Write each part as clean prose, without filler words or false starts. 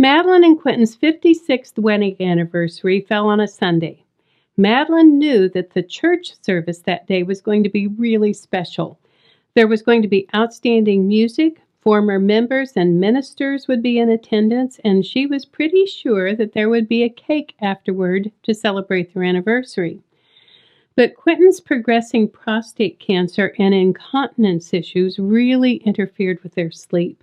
Madelyn and Quentin's 56th wedding anniversary fell on a Sunday. Madelyn knew that the church service that day was going to be really special. There was going to be outstanding music, former members and ministers would be in attendance, and she was pretty sure that there would be a cake afterward to celebrate their anniversary. But Quentin's progressing prostate cancer and incontinence issues really interfered with their sleep.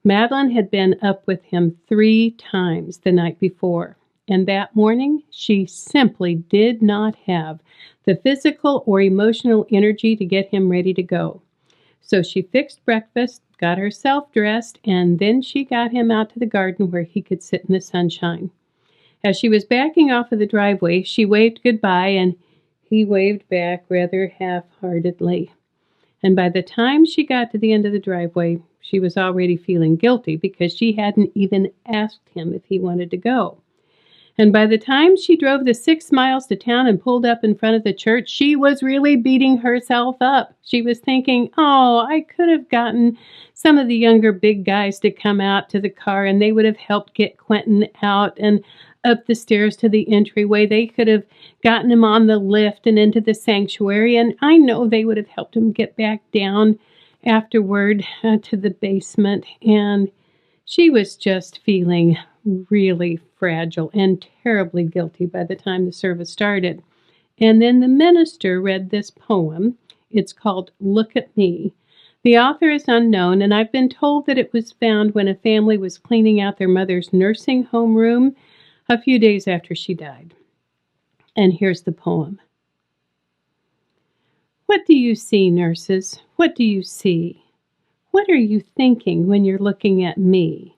Madelyn had been up with him 3 times the night before, and that morning she simply did not have the physical or emotional energy to get him ready to go. So she fixed breakfast, got herself dressed, and then she got him out to the garden where he could sit in the sunshine. As she was backing off of the driveway, she waved goodbye, and he waved back rather half-heartedly. And by the time she got to the end of the driveway, she was already feeling guilty because she hadn't even asked him if he wanted to go. And by the time she drove the 6 miles to town and pulled up in front of the church, she was really beating herself up. She was thinking, oh, I could have gotten some of the younger big guys to come out to the car, and they would have helped get Quentin out and up the stairs to the entryway. They could have gotten him on the lift and into the sanctuary, and I know they would have helped him get back down afterward to the basement. And she was just feeling really fragile and terribly guilty by the time the service started. And then the minister read this poem. It's called Look at Me. The author is unknown, and I've been told that it was found when a family was cleaning out their mother's nursing home room a few days after she died. And here's the poem. What do you see, nurses? What do you see? What are you thinking when you're looking at me?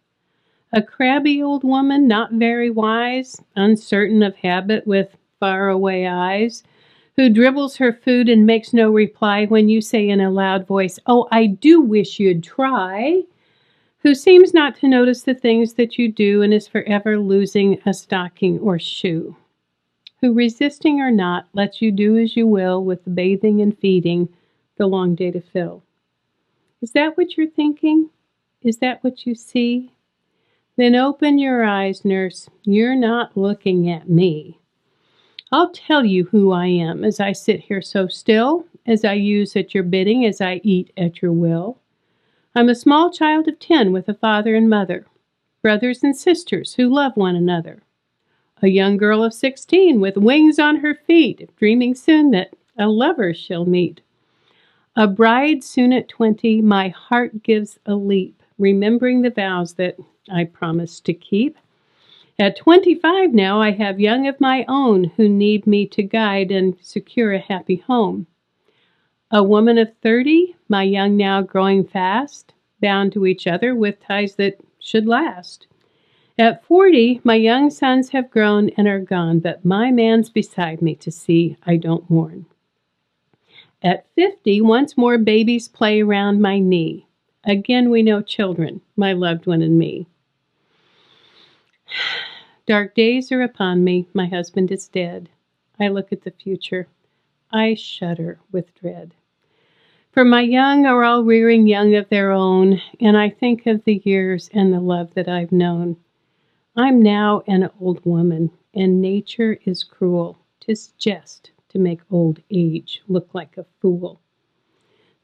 A crabby old woman, not very wise, uncertain of habit with faraway eyes, who dribbles her food and makes no reply when you say in a loud voice, oh, I do wish you'd try, who seems not to notice the things that you do and is forever losing a stocking or shoe, who, resisting or not, lets you do as you will with the bathing and feeding, the long day to fill. Is that what you're thinking? Is that what you see? Then open your eyes, nurse. You're not looking at me. I'll tell you who I am as I sit here so still, as I use at your bidding, as I eat at your will. I'm a small child of 10 with a father and mother, brothers and sisters who love one another. A young girl of 16 with wings on her feet, dreaming soon that a lover she'll meet. A bride soon at 20, my heart gives a leap, remembering the vows that I promised to keep. At 25 now, I have young of my own who need me to guide and secure a happy home. A woman of 30, my young now growing fast, bound to each other with ties that should last. At 40, my young sons have grown and are gone, but my man's beside me to see I don't mourn. At 50, once more babies play around my knee. Again we know children, my loved one and me. Dark days are upon me, my husband is dead. I look at the future. I shudder with dread. For my young are all rearing young of their own, and I think of the years and the love that I've known. I'm now an old woman, and nature is cruel. 'Tis jest to make old age look like a fool.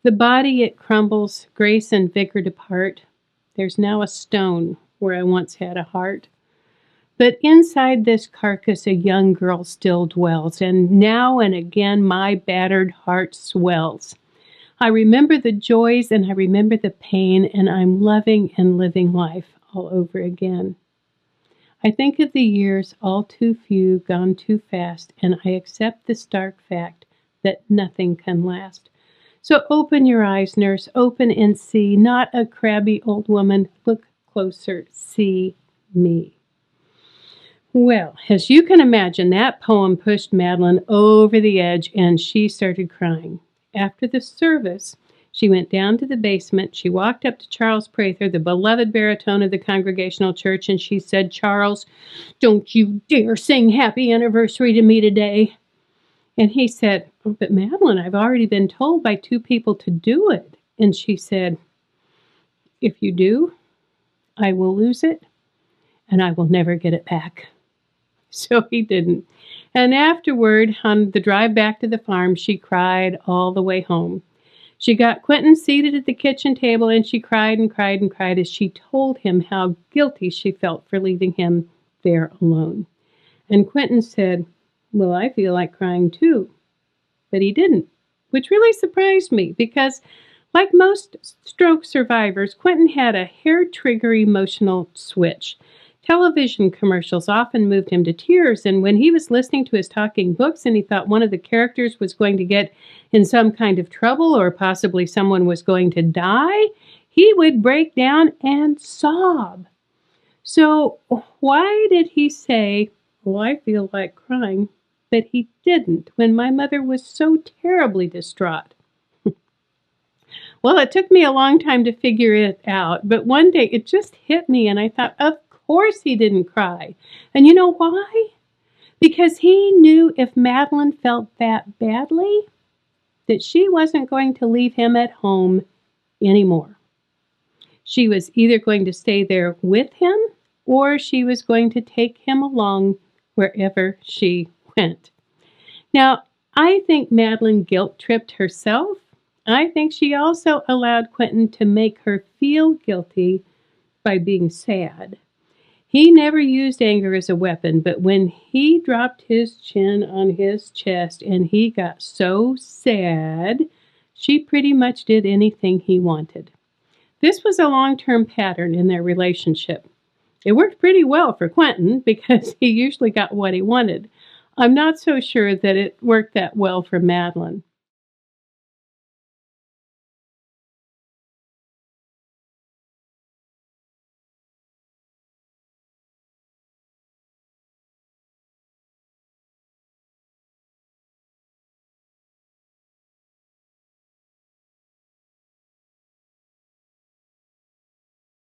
The body it crumbles, grace and vigor depart. There's now a stone where I once had a heart. But inside this carcass a young girl still dwells, and now and again my battered heart swells. I remember the joys and I remember the pain, and I'm loving and living life all over again. I think of the years, all too few, gone too fast, and I accept the stark fact that nothing can last. So open your eyes, nurse, open and see, not a crabby old woman. Look closer, see me. Well, as you can imagine, that poem pushed Madelyn over the edge, and she started crying. After the service, she went down to the basement. She walked up to Charles Prather, the beloved baritone of the Congregational Church, and she said, Charles, don't you dare sing happy anniversary to me today. And he said, oh, but Madelyn, I've already been told by 2 people to do it. And she said, if you do, I will lose it, and I will never get it back." So he didn't. And afterward, on the drive back to the farm, she cried all the way home. She got Quentin seated at the kitchen table, and she cried and cried and cried as she told him how guilty she felt for leaving him there alone. And Quentin said, "Well, I feel like crying too." But he didn't, which really surprised me because, like most stroke survivors, Quentin had a hair-trigger emotional switch. Television commercials often moved him to tears, and when he was listening to his talking books and he thought one of the characters was going to get in some kind of trouble or possibly someone was going to die, he would break down and sob. So why did he say, "Well, I feel like crying," but he didn't when my mother was so terribly distraught? Well, it took me a long time to figure it out, but one day it just hit me and I thought, of course he didn't cry. And you know why? Because he knew if Madelyn felt that badly, that she wasn't going to leave him at home anymore. She was either going to stay there with him or she was going to take him along wherever she went. Now, I think Madelyn guilt-tripped herself. I think she also allowed Quentin to make her feel guilty by being sad. He never used anger as a weapon, but when he dropped his chin on his chest and he got so sad, she pretty much did anything he wanted. This was a long-term pattern in their relationship. It worked pretty well for Quentin because he usually got what he wanted. I'm not so sure that it worked that well for Madelyn.